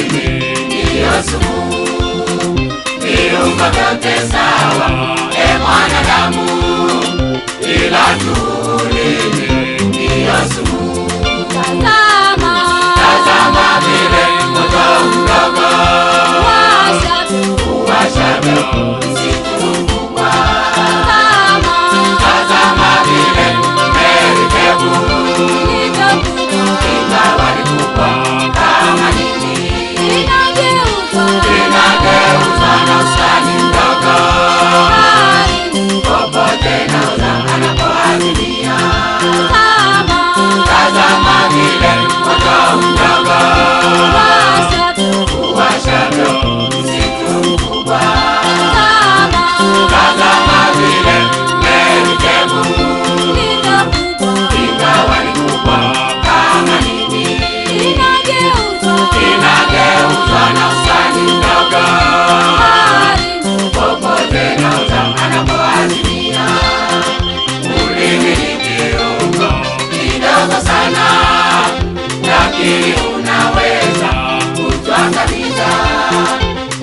ulimi ndiyo sumu. Viungo vyote sawa, mwanadamu, ila tu ulimi ndiyo sumu. Tazama vile moto mdogo uwashavyo msitu mkubwa. Tazama vile merikebu ingawa ni kubwa kama nini, inageuzwa na usani mdogo popote nauza anapoazilia. Tazama vile moto mdogo uwashavyo msitu mkubwa. Tazama vile merikebu ingawa ni kubwa kama nini, inageuzwa na usani mdogo popote nauza anapoazilia. Ulimi ni kiungo kidogo sana, lakini unaweza kutuangamiza.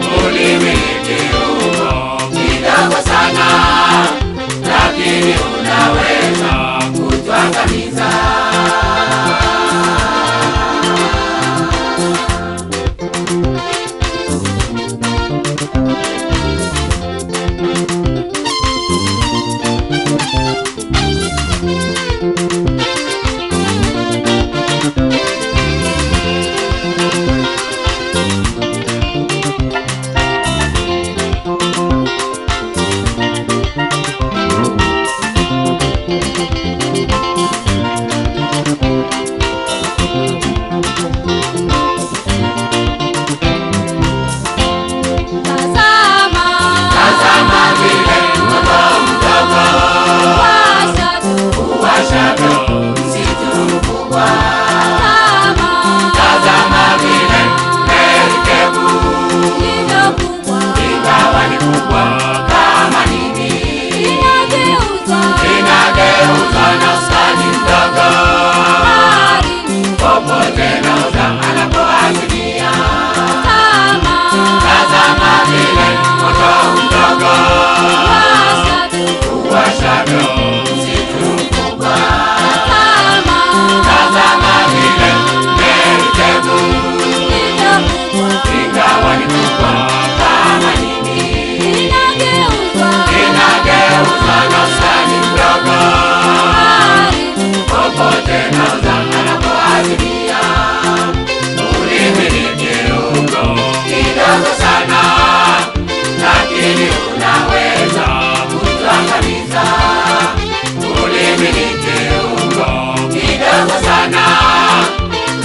Ulimi ni kiungo kidogo sana,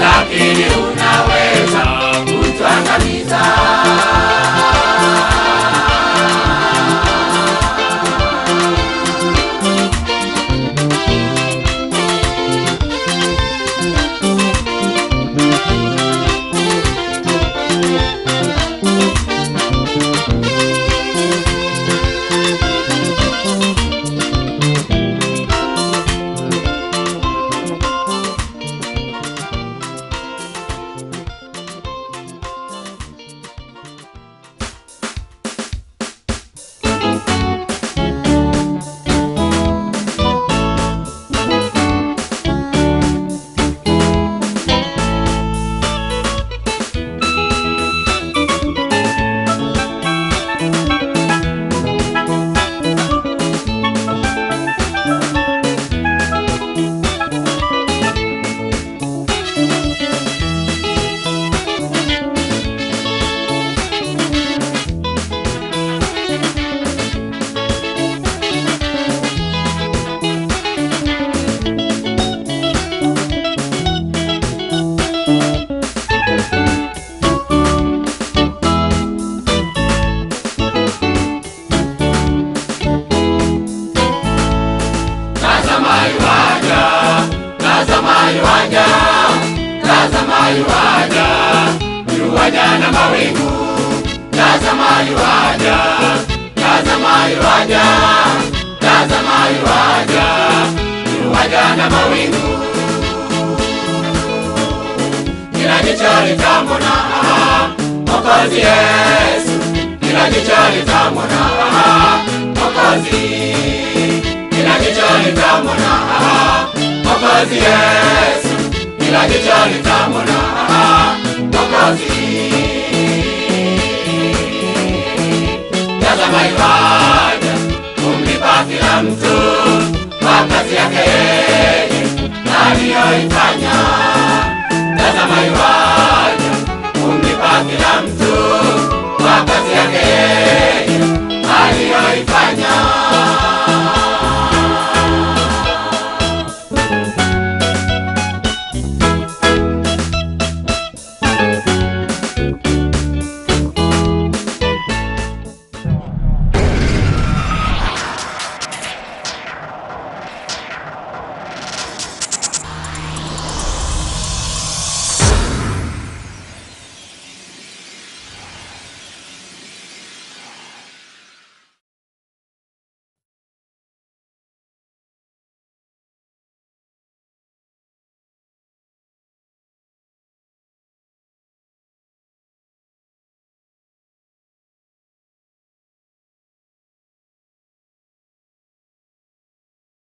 lakini unaweza kutuangamiza. yuaja na mawingu, tazama yuaja, tazama yuaja, tazama yuaja, yuaja na mawingu. Kila jicho litamwona Mwokozi Yesu, kila jicho litamwona Mwokozi, kila jicho litamwona Mwokozi Yesu, kila jicho litamwona Mwokozi. Tazama yuaja kumlipa kila mtu kwa kazi yake yeye aliyoifanya.